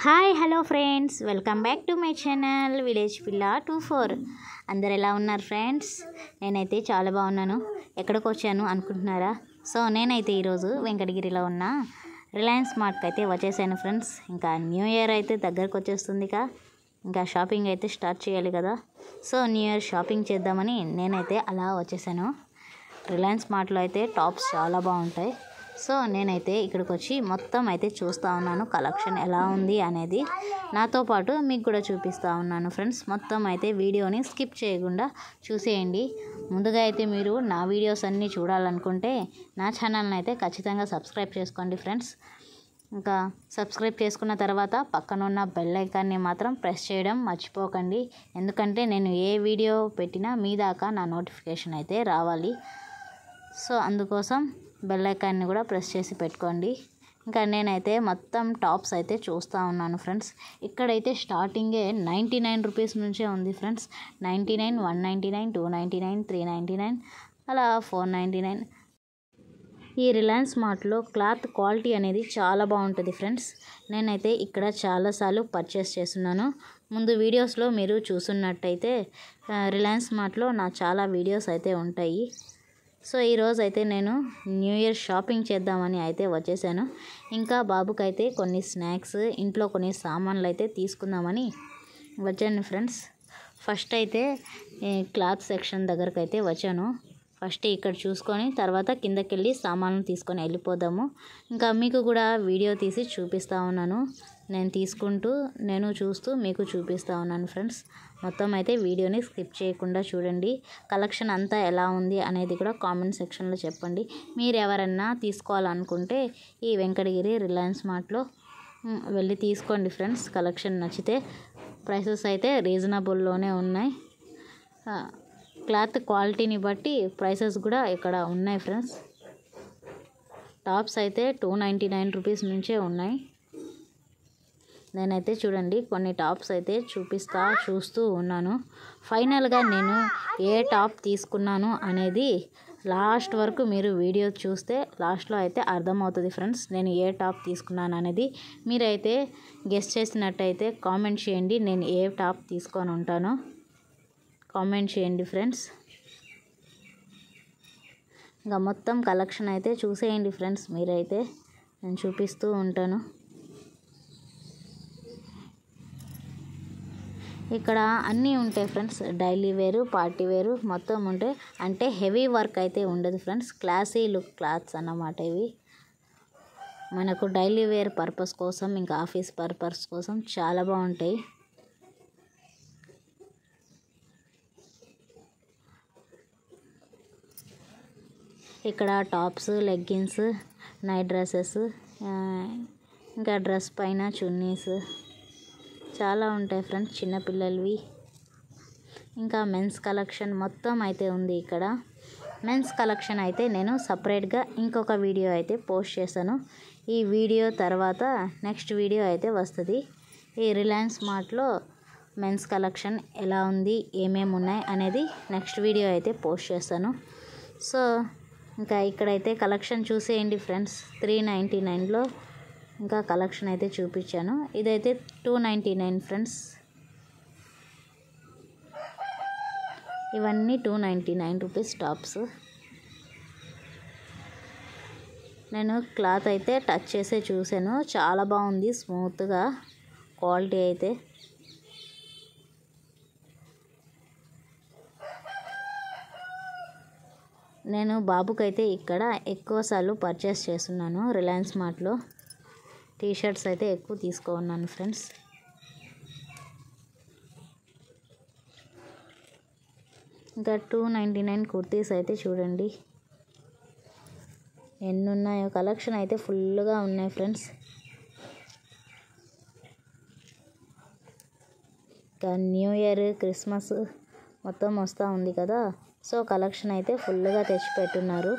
Hi hello friends, welcome back to my channel village పిల్ల 24. అందరు ఎలా ఉన్నారు ఫ్రెండ్స్? నేనైతే చాలా బాగున్నాను. ఎక్కడికి వచ్చాను అనుకుంటున్నారా? సో నేనైతే ఈరోజు వెంకటగిరిలో ఉన్న రిలయన్స్ మార్ట్కి అయితే వచ్చేసాను ఫ్రెండ్స్. ఇంకా న్యూ ఇయర్ అయితే దగ్గరకు వచ్చేస్తుందిగా, ఇంకా షాపింగ్ అయితే స్టార్ట్ చేయాలి కదా. సో న్యూ ఇయర్ షాపింగ్ చేద్దామని నేనైతే అలా వచ్చేసాను. రిలయన్స్ మార్ట్లో అయితే టాప్స్ చాలా బాగుంటాయి. సో నేనైతే ఇక్కడికి వచ్చి మొత్తం అయితే చూస్తూ ఉన్నాను, కలెక్షన్ ఎలా ఉంది అనేది. నాతో పాటు మీకు కూడా చూపిస్తూ ఉన్నాను ఫ్రెండ్స్. మొత్తం అయితే వీడియోని స్కిప్ చేయకుండా చూసేయండి. ముందుగా అయితే మీరు నా వీడియోస్ అన్నీ చూడాలనుకుంటే నా ఛానల్ని అయితే ఖచ్చితంగా సబ్స్క్రైబ్ చేసుకోండి ఫ్రెండ్స్. ఇంకా సబ్స్క్రైబ్ చేసుకున్న తర్వాత పక్కన ఉన్న బెల్ ఐకాన్ని మాత్రం ప్రెస్ చేయడం మర్చిపోకండి. ఎందుకంటే నేను ఏ వీడియో పెట్టినా మీ దాకా నా నోటిఫికేషన్ అయితే రావాలి. సో అందుకోసం బెల్ ఐకాన్ని కూడా ప్రెస్ చేసి పెట్టుకోండి. ఇంకా నేనైతే మొత్తం టాప్స్ అయితే చూస్తూ ఉన్నాను ఫ్రెండ్స్. ఇక్కడైతే స్టార్టింగే 99 రూపీస్ నుంచే ఉంది ఫ్రెండ్స్. 99, 199, 299, 399 అలా 499. ఈ రిలయన్స్ మార్ట్లో క్లాత్ క్వాలిటీ అనేది చాలా బాగుంటుంది ఫ్రెండ్స్. నేనైతే ఇక్కడ చాలాసార్లు పర్చేస్ చేస్తున్నాను. ముందు వీడియోస్లో మీరు చూస్తున్నట్టయితే రిలయన్స్ మార్ట్లో నా చాలా వీడియోస్ అయితే ఉంటాయి. సో ఈరోజు అయితే నేను న్యూ ఇయర్ షాపింగ్ చేద్దామని అయితే వచ్చేసాను. ఇంకా బాబుకైతే కొన్ని స్నాక్స్, ఇంట్లో కొన్ని సామాన్లు అయితే తీసుకుందామని వచ్చాను ఫ్రెండ్స్. ఫస్ట్ అయితే క్లాత్ సెక్షన్ దగ్గరకు అయితే వచ్చాను. ఫస్ట్ ఇక్కడ చూసుకొని తర్వాత కిందకి వెళ్ళి సామాన్లు తీసుకొని వెళ్ళిపోదాము. ఇంకా మీకు కూడా వీడియో తీసి చూపిస్తూ ఉన్నాను. నేను చూస్తూ మీకు చూపిస్తూ ఉన్నాను ఫ్రెండ్స్. మొత్తం అయితే వీడియోని స్కిప్ చేయకుండా చూడండి. కలెక్షన్ అంతా ఎలా ఉంది అనేది కూడా కామెంట్ సెక్షన్లో చెప్పండి. మీరు ఎవరన్నా తీసుకోవాలనుకుంటే ఈ వెంకటగిరి రిలయన్స్ మార్ట్లో వెళ్ళి తీసుకోండి ఫ్రెండ్స్. కలెక్షన్ నచ్చితే ప్రైసెస్ అయితే రీజనబుల్లోనే ఉన్నాయి. క్లాత్ క్వాలిటీని బట్టి ప్రైసెస్ కూడా ఇక్కడ ఉన్నాయి ఫ్రెండ్స్. టాప్స్ అయితే 299 రూపీస్ నుంచే ఉన్నాయి. నేనైతే చూడండి కొన్ని టాప్స్ అయితే చూస్తూ ఉన్నాను. ఫైనల్గా నేను ఏ టాప్ తీసుకున్నాను అనేది లాస్ట్ వరకు మీరు వీడియో చూస్తే లాస్ట్లో అయితే అర్థమవుతుంది ఫ్రెండ్స్. నేను ఏ టాప్ తీసుకున్నాను అనేది మీరైతే గెస్ చేసినట్టయితే కామెంట్ చేయండి. నేను ఏ టాప్ తీసుకొని ఉంటానో కామెంట్ చేయండి ఫ్రెండ్స్. ఇంకా మొత్తం కలెక్షన్ అయితే చూసేయండి ఫ్రెండ్స్. మీరైతే నేను చూపిస్తూ ఉంటాను. ఇక్కడ అన్నీ ఉంటాయి ఫ్రెండ్స్. డైలీ వేరు, పార్టీ వేరు మొత్తం ఉంటాయి. అంటే హెవీ వర్క్ అయితే ఉండదు ఫ్రెండ్స్. క్లాసీ లుక్ క్లాత్స్ అన్నమాట ఇవి. మనకు డైలీ వేర్ పర్పస్ కోసం, ఇంకా ఆఫీస్ పర్పస్ కోసం చాలా బాగుంటాయి. ఇక్కడ టాప్స్, లెగ్గిన్స్, నైట్ డ్రెస్సెస్, ఇంకా డ్రెస్ పైన చున్నీస్ చాలా ఉంటాయి ఫ్రెండ్స్, చిన్నపిల్లలవి. ఇంకా మెన్స్ కలెక్షన్ మొత్తం అయితే ఉంది ఇక్కడ. మెన్స్ కలెక్షన్ అయితే నేను సపరేట్గా ఇంకొక వీడియో అయితే పోస్ట్ చేశాను. ఈ వీడియో తర్వాత నెక్స్ట్ వీడియో అయితే వస్తుంది. ఈ రిలయన్స్ మార్ట్లో మెన్స్ కలెక్షన్ ఎలా ఉంది, ఏమేమి ఉన్నాయి అనేది నెక్స్ట్ వీడియో అయితే పోస్ట్ చేస్తాను. సో ఇంకా ఇక్కడైతే కలెక్షన్ చూసేయండి ఫ్రెండ్స్. 399లో ఇంకా కలెక్షన్ అయితే చూపించాను. ఇదైతే 299 ఫ్రెండ్స్. ఇవన్నీ 299 రూపీస్ టాప్స్. నేను క్లాత్ అయితే టచ్ చేసే చూసాను, చాలా బాగుంది స్మూత్గా క్వాలిటీ అయితే. నేను బాబుకైతే ఇక్కడ ఎక్కువసార్లు పర్చేస్ చేస్తున్నాను రిలయన్స్ మార్ట్లో. టీషర్ట్స్ అయితే ఎక్కువ తీసుకున్నాను ఫ్రెండ్స్. ఇంకా 299 కుర్తీస్ అయితే చూడండి ఎన్ని ఉన్నాయో. కలెక్షన్ అయితే ఫుల్గా ఉన్నాయి ఫ్రెండ్స్. ఇంకా న్యూ ఇయర్, క్రిస్మస్ మొత్తం వస్తూ ఉంది కదా. సో కలెక్షన్ అయితే ఫుల్గా తెచ్చిపెట్టున్నారు.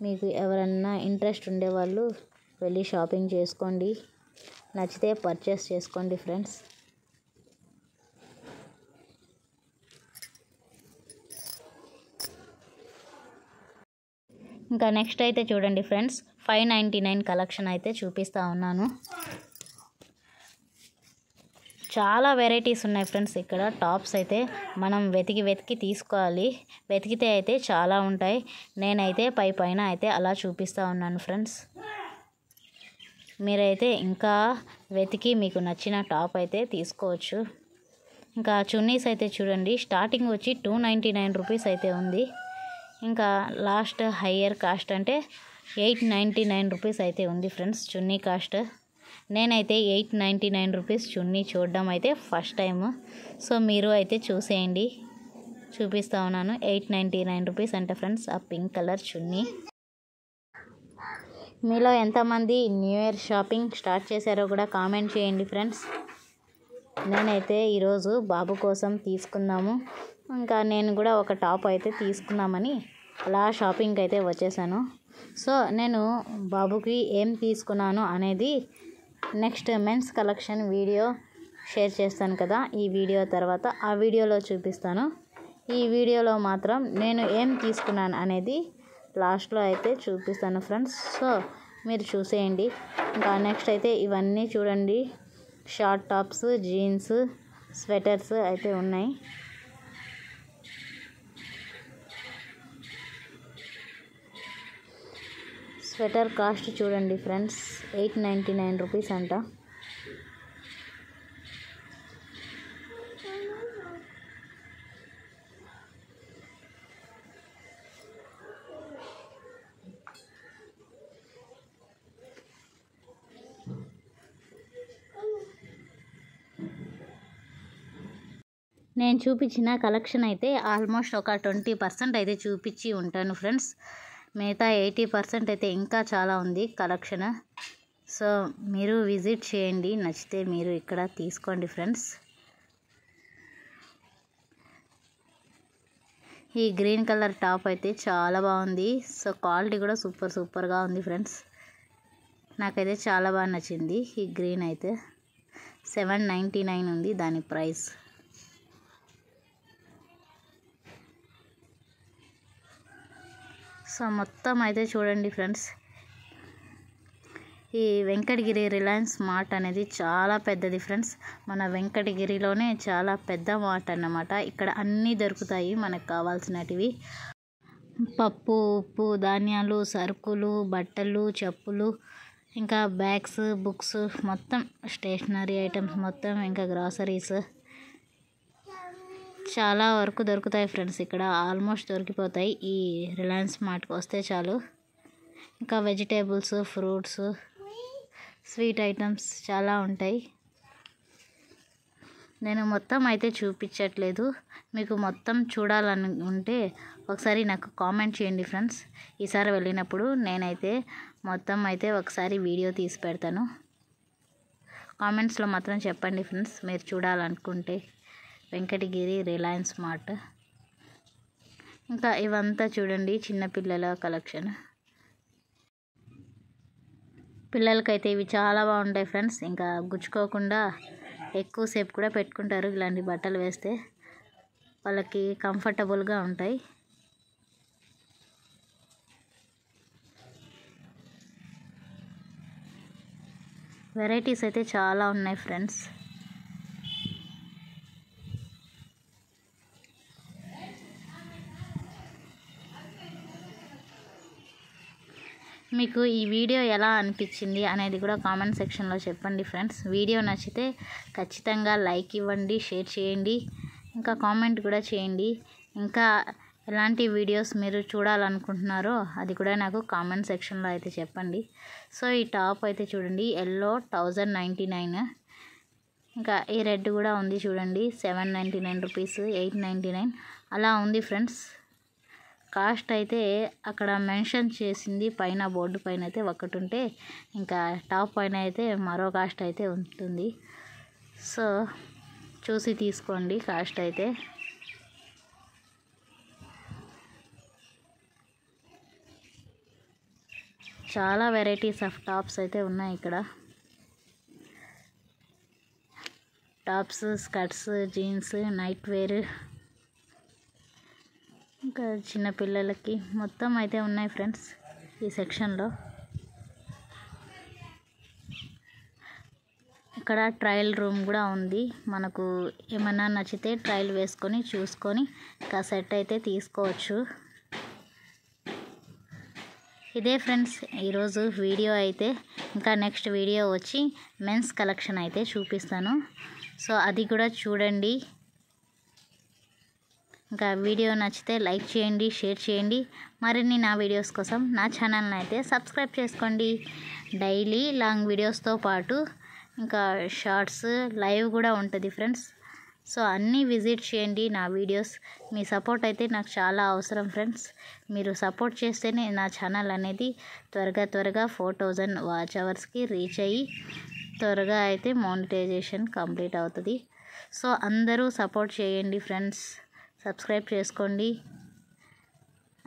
మీకు ఎవరన్నా ఇంట్రెస్ట్ ఉండేవాళ్ళు వెళ్ళి షాపింగ్ చేసుకోండి. నచ్చితే పర్చేస్ చేసుకోండి ఫ్రెండ్స్. ఇంకా నెక్స్ట్ అయితే చూడండి ఫ్రెండ్స్, 599 కలెక్షన్ అయితే చూపిస్తూ ఉన్నాను. చాలా వెరైటీస్ ఉన్నాయి ఫ్రెండ్స్. ఇక్కడ టాప్స్ అయితే మనం వెతికి తీసుకోవాలి. వెతికితే అయితే చాలా ఉంటాయి. నేనైతే పైన అయితే అలా చూపిస్తూ ఉన్నాను ఫ్రెండ్స్. మీరైతే ఇంకా వెతికి మీకు నచ్చిన టాప్ అయితే తీసుకోవచ్చు. ఇంకా చున్నీస్ అయితే చూడండి, స్టార్టింగ్ వచ్చి 299 రూపీస్ అయితే ఉంది. ఇంకా లాస్ట్ హయ్యర్ కాస్ట్ అంటే 899 రూపీస్ అయితే ఉంది ఫ్రెండ్స్ చున్నీ కాస్ట్. నేనైతే 899 రూపీస్ చున్నీ చూడడం అయితే ఫస్ట్ టైం. సో మీరు అయితే చూసేయండి, చూపిస్తూ ఉన్నాను. 899 రూపీస్ అంటే ఫ్రెండ్స్ ఆ పింక్ కలర్ చున్నీ. మీలో ఎంతమంది న్యూ ఇయర్ షాపింగ్ స్టార్ట్ చేశారో కూడా కామెంట్ చేయండి ఫ్రెండ్స్. నేనైతే ఈరోజు బాబు కోసం తీసుకుందాము, ఇంకా నేను కూడా ఒక టాప్ అయితే తీసుకుందామని అలా షాపింగ్కి అయితే వచ్చేసాను. సో నేను బాబుకి ఏం తీసుకున్నాను అనేది next men's collection video share చేస్తాను కదా, ఈ వీడియో తర్వాత ఆ వీడియోలో చూపిస్తాను. ఈ వీడియోలో మాత్రం నేను ఏం తీసుకున్నాను అనేది లాస్ట్లో అయితే చూపిస్తాను ఫ్రెండ్స్. సో మీరు చూసేయండి. ఇంకా నెక్స్ట్ అయితే ఇవన్నీ చూడండి, షార్ట్ టాప్స్, జీన్స్, స్వెటర్స్ అయితే ఉన్నాయి. స్వెటర్ కాస్ట్ చూడండి ఫ్రెండ్స్, 899 రూపీస్ అంట. నేను చూపించిన కలెక్షన్ అయితే ఆల్మోస్ట్ ఒక 20% అయితే చూపించి ఉంటాను ఫ్రెండ్స్. మిగతా 80% అయితే ఇంకా చాలా ఉంది కలెక్షన్. సో మీరు విజిట్ చేయండి, నచ్చితే మీరు ఇక్కడ తీసుకోండి ఫ్రెండ్స్. ఈ గ్రీన్ కలర్ టాప్ అయితే చాలా బాగుంది. సో క్వాలిటీ కూడా సూపర్గా ఉంది ఫ్రెండ్స్. నాకైతే చాలా బాగా నచ్చింది. ఈ గ్రీన్ అయితే 799 ఉంది దాని ప్రైస్. సో మొత్తం అయితే చూడండి ఫ్రెండ్స్, ఈ వెంకటగిరి రిలయన్స్ మార్ట్ అనేది చాలా పెద్దది ఫ్రెండ్స్. మన వెంకటగిరిలోనే చాలా పెద్ద మార్ట్ అన్నమాట. ఇక్కడ అన్నీ దొరుకుతాయి మనకు కావాల్సినటివి. పప్పు, ఉప్పు, ధాన్యాలు, సరుకులు, బట్టలు, చెప్పులు, ఇంకా బ్యాగ్స్, బుక్స్, మొత్తం స్టేషనరీ ఐటమ్స్ మొత్తం, ఇంకా గ్రాసరీస్ చాలా వరకు దొరుకుతాయి ఫ్రెండ్స్. ఇక్కడ ఆల్మోస్ట్ దొరికిపోతాయి ఈ రిలయన్స్ మార్ట్కి వస్తే చాలు. ఇంకా వెజిటేబుల్స్, ఫ్రూట్స్, స్వీట్ ఐటమ్స్ చాలా ఉంటాయి. నేను మొత్తం అయితే చూపించట్లేదు, మీకు మొత్తం చూడాలని ఉంటే ఒకసారి నాకు కామెంట్ చేయండి ఫ్రెండ్స్. ఈసారి వెళ్ళినప్పుడు నేనైతే మొత్తం అయితే ఒకసారి వీడియో తీసి పెడతాను. కామెంట్స్లో మాత్రం చెప్పండి ఫ్రెండ్స్ మీరు చూడాలనుకుంటే. Venkatagiri Reliance mart. ఇంకా ఇవంతా చూడండి చిన్నపిల్లల కలెక్షన్. పిల్లలకైతే ఇవి చాలా బాగుంటాయి ఫ్రెండ్స్. ఇంకా గుచ్చుకోకుండా ఎక్కువసేపు కూడా పెట్టుకుంటారు. ఇలాంటి బట్టలు వేస్తే వాళ్ళకి కంఫర్టబుల్గా ఉంటాయి. వెరైటీస్ అయితే చాలా ఉన్నాయి ఫ్రెండ్స్. మీకు ఈ వీడియో ఎలా అనిపించింది అనేది కూడా కామెంట్ సెక్షన్లో చెప్పండి ఫ్రెండ్స్. వీడియో నచ్చితే ఖచ్చితంగా లైక్ ఇవ్వండి, షేర్ చేయండి, ఇంకా కామెంట్ కూడా చేయండి. ఇంకా ఎలాంటి వీడియోస్ మీరు చూడాలనుకుంటున్నారో అది కూడా నాకు కామెంట్ సెక్షన్లో అయితే చెప్పండి. సో ఈ టాప్ అయితే చూడండి, ఎల్లో 1099. ఇంకా ఈ రెడ్ కూడా ఉంది చూడండి, 799 రూపీస్, 899 అలా ఉంది ఫ్రెండ్స్. కాస్ట్ అయితే అక్కడ మెన్షన్ చేసింది పైన బోర్డు పైన అయితే ఒకటి ఉంటే, ఇంకా టాప్ పైన అయితే మరో కాస్ట్ అయితే ఉంటుంది. సో చూసి తీసుకోండి కాస్ట్ అయితే. చాలా వెరైటీస్ ఆఫ్ టాప్స్ అయితే ఉన్నాయి ఇక్కడ. Tops, skirts, jeans, nightwear, ఇంకా చిన్నపిల్లలకి మొత్తం అయితే ఉన్నాయి ఫ్రెండ్స్ ఈ సెక్షన్లో. అక్కడ ట్రయల్ రూమ్ కూడా ఉంది. మనకు ఏమన్నా నచ్చితే ట్రయల్ వేసుకొని చూసుకొని ఇంకా సెట్ అయితే తీసుకోవచ్చు. ఇదే ఫ్రెండ్స్ ఈరోజు వీడియో అయితే. ఇంకా నెక్స్ట్ వీడియో వచ్చి మెన్స్ కలెక్షన్ అయితే చూపిస్తాను. సో అది కూడా చూడండి. ఇంకా వీడియో నచ్చితే లైక్ చేయండి, షేర్ చేయండి. మరిన్ని నా వీడియోస్ కోసం నా ఛానల్ని అయితే సబ్స్క్రైబ్ చేసుకోండి. డైలీ లాంగ్ వీడియోస్తో పాటు ఇంకా షార్ట్స్ లైవ్ కూడా ఉంటుంది ఫ్రెండ్స్. సో అన్నీ విజిట్ చేయండి నా వీడియోస్. మీ సపోర్ట్ అయితే నాకు చాలా అవసరం ఫ్రెండ్స్. మీరు సపోర్ట్ చేస్తేనే నా ఛానల్ అనేది త్వరగా 4000 వాచ్ అవర్స్కి రీచ్ అయ్యి త్వరగా అయితే మానిటైజేషన్ కంప్లీట్ అవుతుంది. సో అందరూ సపోర్ట్ చేయండి ఫ్రెండ్స్. సబ్స్క్రైబ్ చేసుకోండి,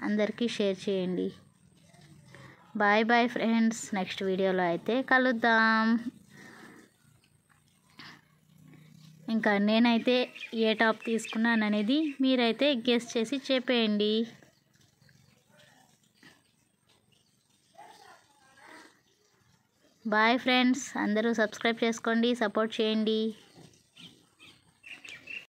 అందరికీ షేర్ చేయండి. Bye friends. నెక్స్ట్ వీడియోలో అయితే కలుద్దాం. ఇంకా నేనైతే ఏ టాప్ తీసుకున్నాను అనేది మీరైతే గెస్ చేసి చెప్పేయండి. Bye friends. అందరూ సబ్స్క్రైబ్ చేసుకోండి, సపోర్ట్ చేయండి.